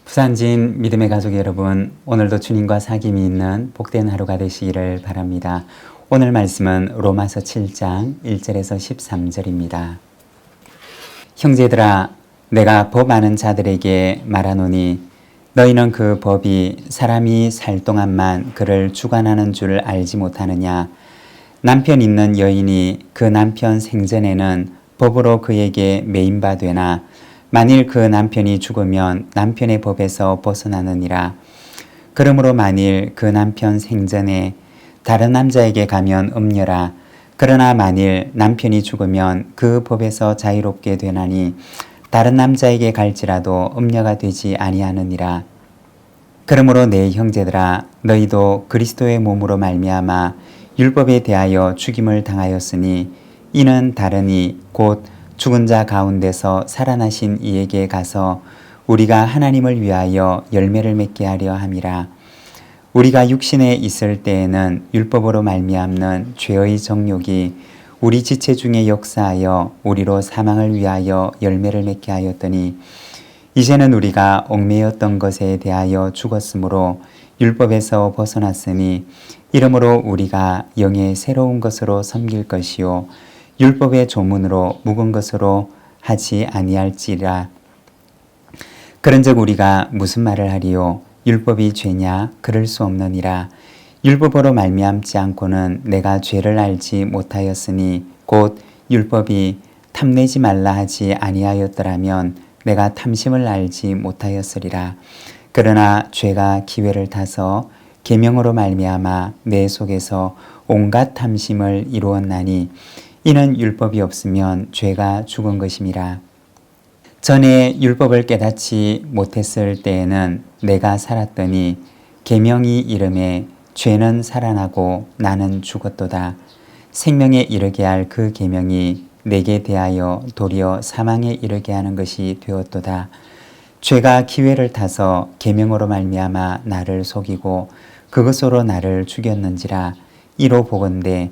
부산진 믿음의 가족 여러분, 오늘도 주님과 사귐이 있는 복된 하루가 되시기를 바랍니다. 오늘 말씀은 로마서 7장 1절에서 13절입니다. 형제들아, 내가 법 아는 자들에게 말하노니 너희는 그 법이 사람이 살 동안만 그를 주관하는 줄 알지 못하느냐. 남편 있는 여인이 그 남편 생전에는 법으로 그에게 매인바 되나 만일 그 남편이 죽으면 남편의 법에서 벗어나느니라. 그러므로 만일 그 남편 생전에 다른 남자에게 가면 음녀라. 그러나 만일 남편이 죽으면 그 법에서 자유롭게 되나니 다른 남자에게 갈지라도 음녀가 되지 아니하느니라. 그러므로 내 형제들아, 너희도 그리스도의 몸으로 말미암아 율법에 대하여 죽임을 당하였으니 이는 다르니 곧 죽은 자 가운데서 살아나신 이에게 가서 우리가 하나님을 위하여 열매를 맺게 하려 함이라. 우리가 육신에 있을 때에는 율법으로 말미암는 죄의 정욕이 우리 지체 중에 역사하여 우리로 사망을 위하여 열매를 맺게 하였더니 이제는 우리가 얽매였던 것에 대하여 죽었으므로 율법에서 벗어났으니 이러므로 우리가 영의 새로운 것으로 섬길 것이요 율법의 조문으로 묵은 것으로 하지 아니할지라. 그런즉 우리가 무슨 말을 하리요? 율법이 죄냐? 그럴 수 없느니라. 율법으로 말미암지 않고는 내가 죄를 알지 못하였으니 곧 율법이 탐내지 말라 하지 아니하였더라면 내가 탐심을 알지 못하였으리라. 그러나 죄가 기회를 타서 계명으로 말미암아 내 속에서 온갖 탐심을 이루었나니 이는 율법이 없으면 죄가 죽은 것임이라. 전에 율법을 깨닫지 못했을 때에는 내가 살았더니 계명이 이름에 죄는 살아나고 나는 죽었도다. 생명에 이르게 할 그 계명이 내게 대하여 도리어 사망에 이르게 하는 것이 되었도다. 죄가 기회를 타서 계명으로 말미암아 나를 속이고 그것으로 나를 죽였는지라. 이로 보건대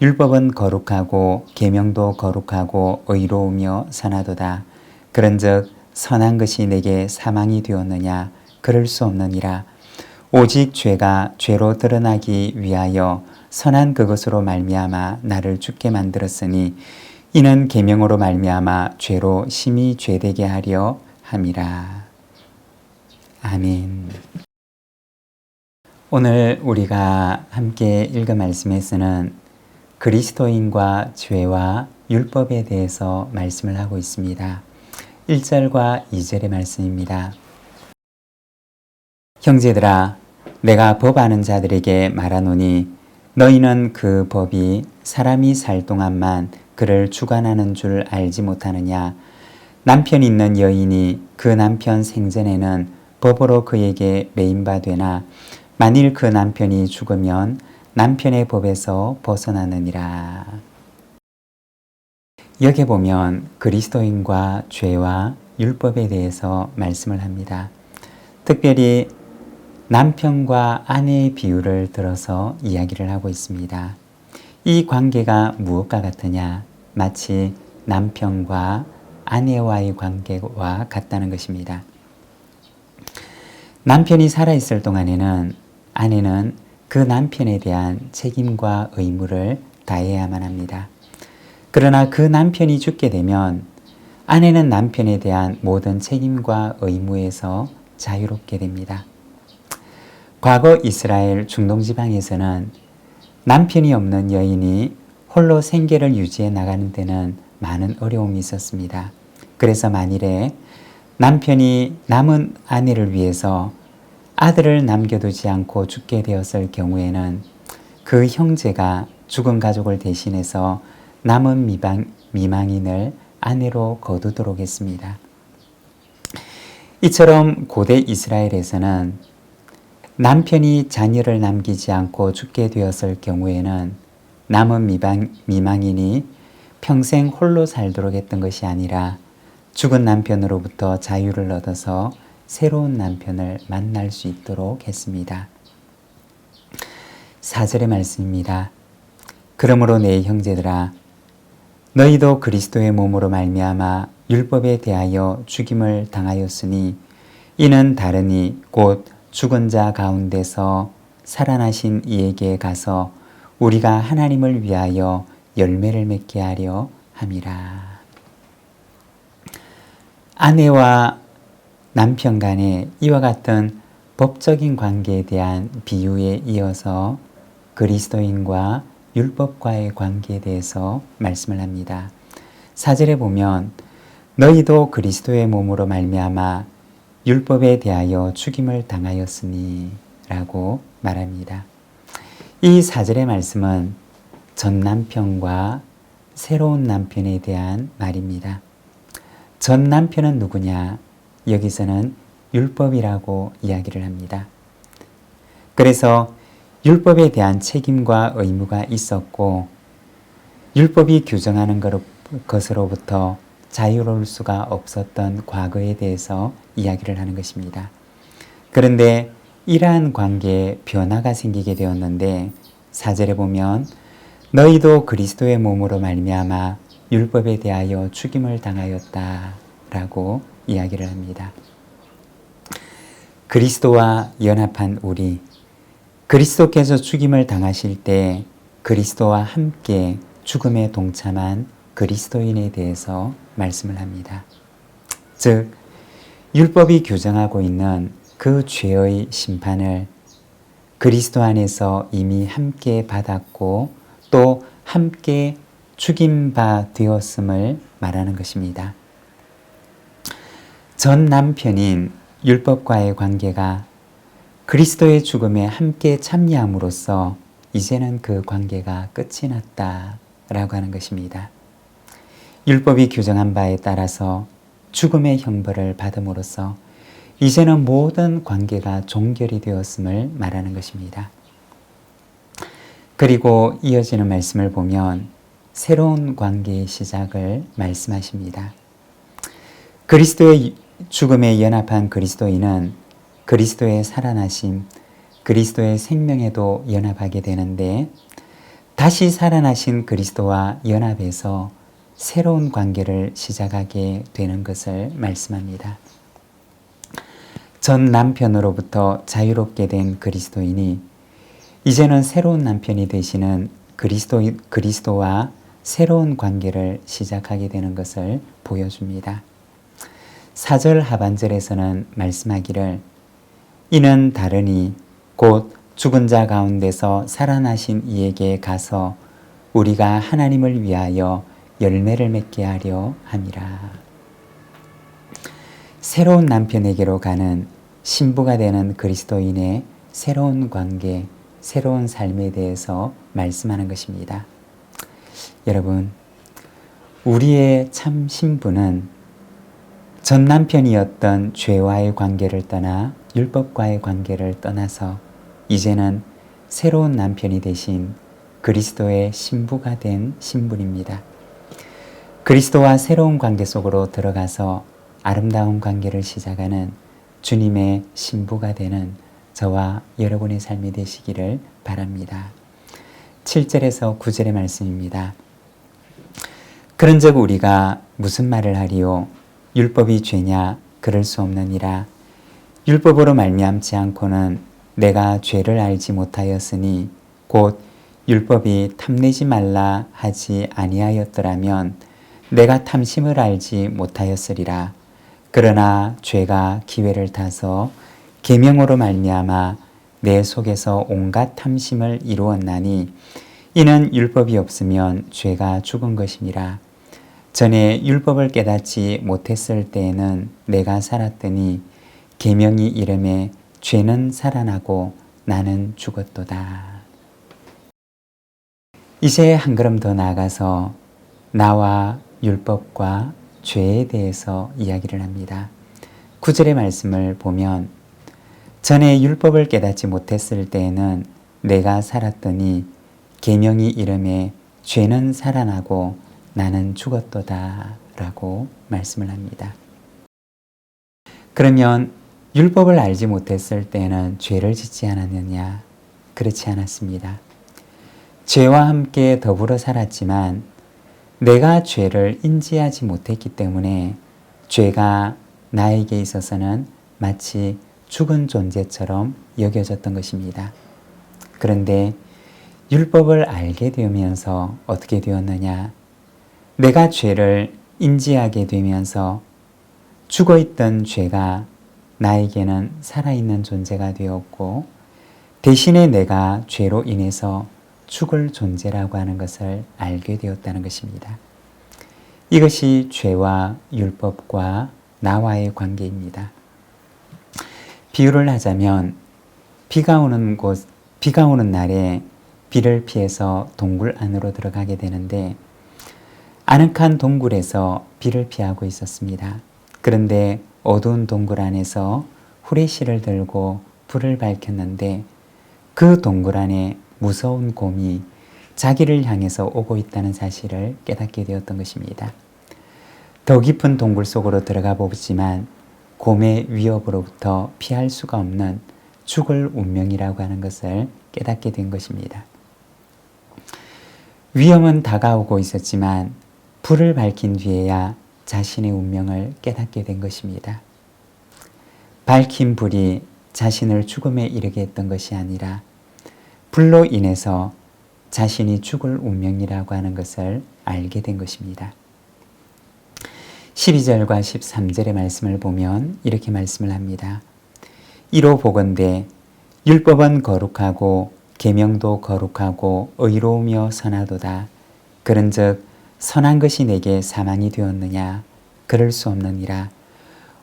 율법은 거룩하고 계명도 거룩하고 의로우며 선하도다. 그런즉 선한 것이 내게 사망이 되었느냐? 그럴 수 없느니라. 오직 죄가 죄로 드러나기 위하여 선한 그것으로 말미암아 나를 죽게 만들었으니 이는 계명으로 말미암아 죄로 심히 죄되게 하려 함이라. 아멘. 오늘 우리가 함께 읽은 말씀에서는 그리스도인과 죄와 율법에 대해서 말씀을 하고 있습니다. 1절과 2절의 말씀입니다. 형제들아, 내가 법 아는 자들에게 말하노니 너희는 그 법이 사람이 살 동안만 그를 주관하는 줄 알지 못하느냐. 남편 있는 여인이 그 남편 생전에는 법으로 그에게 매인바 되나 만일 그 남편이 죽으면 남편의 법에서 벗어나느니라. 여기 보면 그리스도인과 죄와 율법에 대해서 말씀을 합니다. 특별히 남편과 아내의 비유를 들어서 이야기를 하고 있습니다. 이 관계가 무엇과 같으냐? 마치 남편과 아내와의 관계와 같다는 것입니다. 남편이 살아있을 동안에는 아내는 그 남편에 대한 책임과 의무를 다해야만 합니다. 그러나 그 남편이 죽게 되면 아내는 남편에 대한 모든 책임과 의무에서 자유롭게 됩니다. 과거 이스라엘 중동지방에서는 남편이 없는 여인이 홀로 생계를 유지해 나가는 데는 많은 어려움이 있었습니다. 그래서 만일에 남편이 남은 아내를 위해서 아들을 남겨두지 않고 죽게 되었을 경우에는 그 형제가 죽은 가족을 대신해서 남은 미망인을 아내로 거두도록 했습니다. 이처럼 고대 이스라엘에서는 남편이 자녀를 남기지 않고 죽게 되었을 경우에는 남은 미망인이 평생 홀로 살도록 했던 것이 아니라 죽은 남편으로부터 자유를 얻어서 새로운 남편을 만날 수 있도록 했습니다. 4절의 말씀입니다. 그러므로 내 형제들아 너희도 그리스도의 몸으로 말미암아 율법에 대하여 죽임을 당하였으니 이는 다르니 곧 죽은 자 가운데서 살아나신 이에게 가서 우리가 하나님을 위하여 열매를 맺게 하려 함이라. 아내와 남편 간의 이와 같은 법적인 관계에 대한 비유에 이어서 그리스도인과 율법과의 관계에 대해서 말씀을 합니다. 4절에 보면 너희도 그리스도의 몸으로 말미암아 율법에 대하여 죽임을 당하였으니 라고 말합니다. 이 4절의 말씀은 전 남편과 새로운 남편에 대한 말입니다. 전 남편은 누구냐? 여기서는 율법이라고 이야기를 합니다. 그래서 율법에 대한 책임과 의무가 있었고 율법이 규정하는 것으로부터 자유로울 수가 없었던 과거에 대해서 이야기를 하는 것입니다. 그런데 이러한 관계에 변화가 생기게 되었는데 4절에 보면 너희도 그리스도의 몸으로 말미암아 율법에 대하여 죽임을 당하였다 라고 이야기를 합니다. 그리스도와 연합한 우리, 그리스도께서 죽임을 당하실 때 그리스도와 함께 죽음에 동참한 그리스도인에 대해서 말씀을 합니다. 즉, 율법이 규정하고 있는 그 죄의 심판을 그리스도 안에서 이미 함께 받았고 또 함께 죽임바 되었음을 말하는 것입니다. 전 남편인 율법과의 관계가 그리스도의 죽음에 함께 참여함으로써 이제는 그 관계가 끝이 났다라고 하는 것입니다. 율법이 규정한 바에 따라서 죽음의 형벌을 받음으로써 이제는 모든 관계가 종결이 되었음을 말하는 것입니다. 그리고 이어지는 말씀을 보면 새로운 관계의 시작을 말씀하십니다. 그리스도의 죽음에 연합한 그리스도인은 그리스도의 살아나심, 그리스도의 생명에도 연합하게 되는데 다시 살아나신 그리스도와 연합해서 새로운 관계를 시작하게 되는 것을 말씀합니다. 전 남편으로부터 자유롭게 된 그리스도인이 이제는 새로운 남편이 되시는 그리스도와 새로운 관계를 시작하게 되는 것을 보여줍니다. 4절 하반절에서는 말씀하기를 이는 다르니 곧 죽은 자 가운데서 살아나신 이에게 가서 우리가 하나님을 위하여 열매를 맺게 하려 함이라. 새로운 남편에게로 가는 신부가 되는 그리스도인의 새로운 관계, 새로운 삶에 대해서 말씀하는 것입니다. 여러분, 우리의 참 신부는 전 남편이었던 죄와의 관계를 떠나 율법과의 관계를 떠나서 이제는 새로운 남편이 되신 그리스도의 신부가 된 신분입니다. 그리스도와 새로운 관계 속으로 들어가서 아름다운 관계를 시작하는 주님의 신부가 되는 저와 여러분의 삶이 되시기를 바랍니다. 7절에서 9절의 말씀입니다. 그런즉 우리가 무슨 말을 하리요? 율법이 죄냐? 그럴 수 없느니라. 율법으로 말미암지 않고는 내가 죄를 알지 못하였으니 곧 율법이 탐내지 말라 하지 아니하였더라면 내가 탐심을 알지 못하였으리라. 그러나 죄가 기회를 타서 계명으로 말미암아 내 속에서 온갖 탐심을 이루었나니 이는 율법이 없으면 죄가 죽은 것이니라. 전에 율법을 깨닫지 못했을 때에는 내가 살았더니 계명이 이름에 죄는 살아나고 나는 죽었도다. 이제 한 걸음 더 나아가서 나와 율법과 죄에 대해서 이야기를 합니다. 9절의 말씀을 보면 전에 율법을 깨닫지 못했을 때에는 내가 살았더니 계명이 이름에 죄는 살아나고 나는 죽었도다 라고 말씀을 합니다. 그러면 율법을 알지 못했을 때는 죄를 짓지 않았느냐? 그렇지 않았습니다. 죄와 함께 더불어 살았지만 내가 죄를 인지하지 못했기 때문에 죄가 나에게 있어서는 마치 죽은 존재처럼 여겨졌던 것입니다. 그런데 율법을 알게 되면서 어떻게 되었느냐? 내가 죄를 인지하게 되면서 죽어있던 죄가 나에게는 살아있는 존재가 되었고 대신에 내가 죄로 인해서 죽을 존재라고 하는 것을 알게 되었다는 것입니다. 이것이 죄와 율법과 나와의 관계입니다. 비유를 하자면 비가 오는 날에 비를 피해서 동굴 안으로 들어가게 되는데 아늑한 동굴에서 비를 피하고 있었습니다. 그런데 어두운 동굴 안에서 후레쉬를 들고 불을 밝혔는데 그 동굴 안에 무서운 곰이 자기를 향해서 오고 있다는 사실을 깨닫게 되었던 것입니다. 더 깊은 동굴 속으로 들어가 보지만 곰의 위협으로부터 피할 수가 없는 죽을 운명이라고 하는 것을 깨닫게 된 것입니다. 위험은 다가오고 있었지만 불을 밝힌 뒤에야 자신의 운명을 깨닫게 된 것입니다. 밝힌 불이 자신을 죽음에 이르게 했던 것이 아니라 불로 인해서 자신이 죽을 운명이라고 하는 것을 알게 된 것입니다. 12절과 13절의 말씀을 보면 이렇게 말씀을 합니다. 이로 보건대 율법은 거룩하고 계명도 거룩하고 의로우며 선하도다. 그런즉 선한 것이 내게 사망이 되었느냐? 그럴 수 없느니라.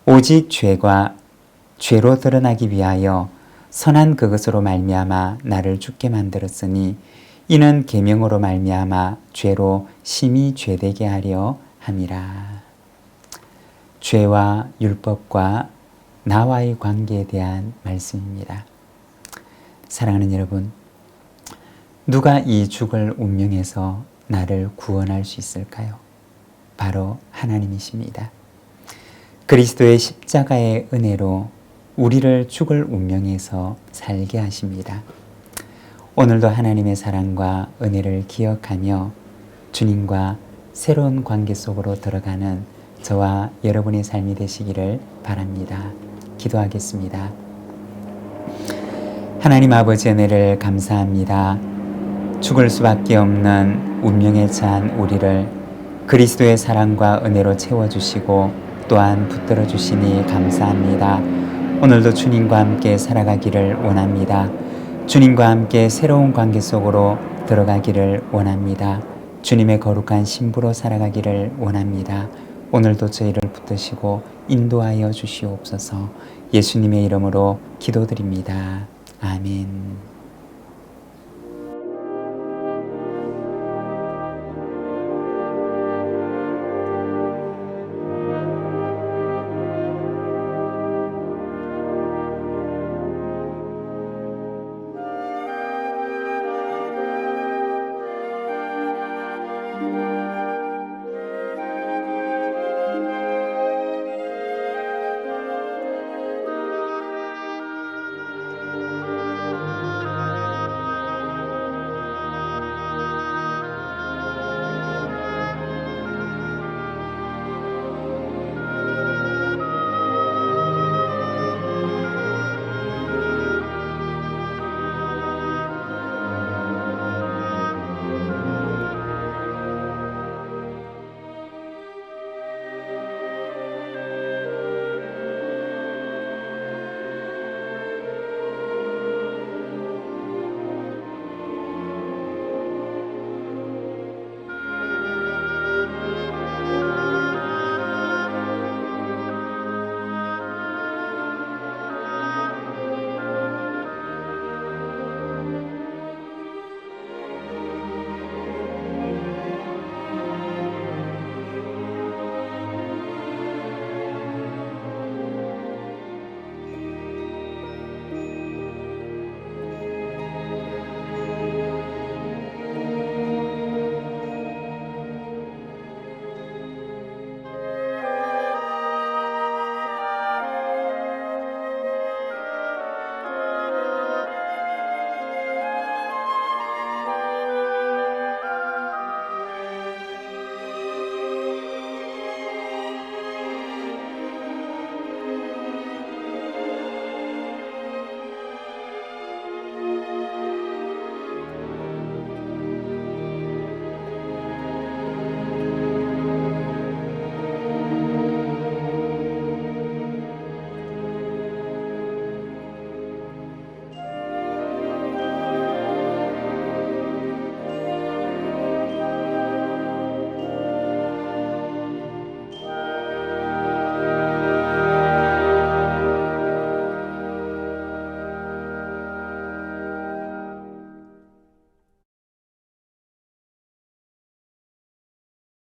오직 죄로 드러나기 위하여 선한 그것으로 말미암아 나를 죽게 만들었으니 이는 계명으로 말미암아 죄로 심히 죄되게 하려 함이라. 죄와 율법과 나와의 관계에 대한 말씀입니다. 사랑하는 여러분, 누가 이 죽을 운명에서 나를 구원할 수 있을까요? 바로 하나님이십니다. 그리스도의 십자가의 은혜로 우리를 죽을 운명에서 살게 하십니다. 오늘도 하나님의 사랑과 은혜를 기억하며 주님과 새로운 관계 속으로 들어가는 저와 여러분의 삶이 되시기를 바랍니다. 기도하겠습니다. 하나님 아버지 은혜를 감사합니다. 죽을 수밖에 없는 운명에 처한 우리를 그리스도의 사랑과 은혜로 채워주시고 또한 붙들어 주시니 감사합니다. 오늘도 주님과 함께 살아가기를 원합니다. 주님과 함께 새로운 관계 속으로 들어가기를 원합니다. 주님의 거룩한 신부로 살아가기를 원합니다. 오늘도 저희를 붙드시고 인도하여 주시옵소서. 예수님의 이름으로 기도드립니다. 아멘.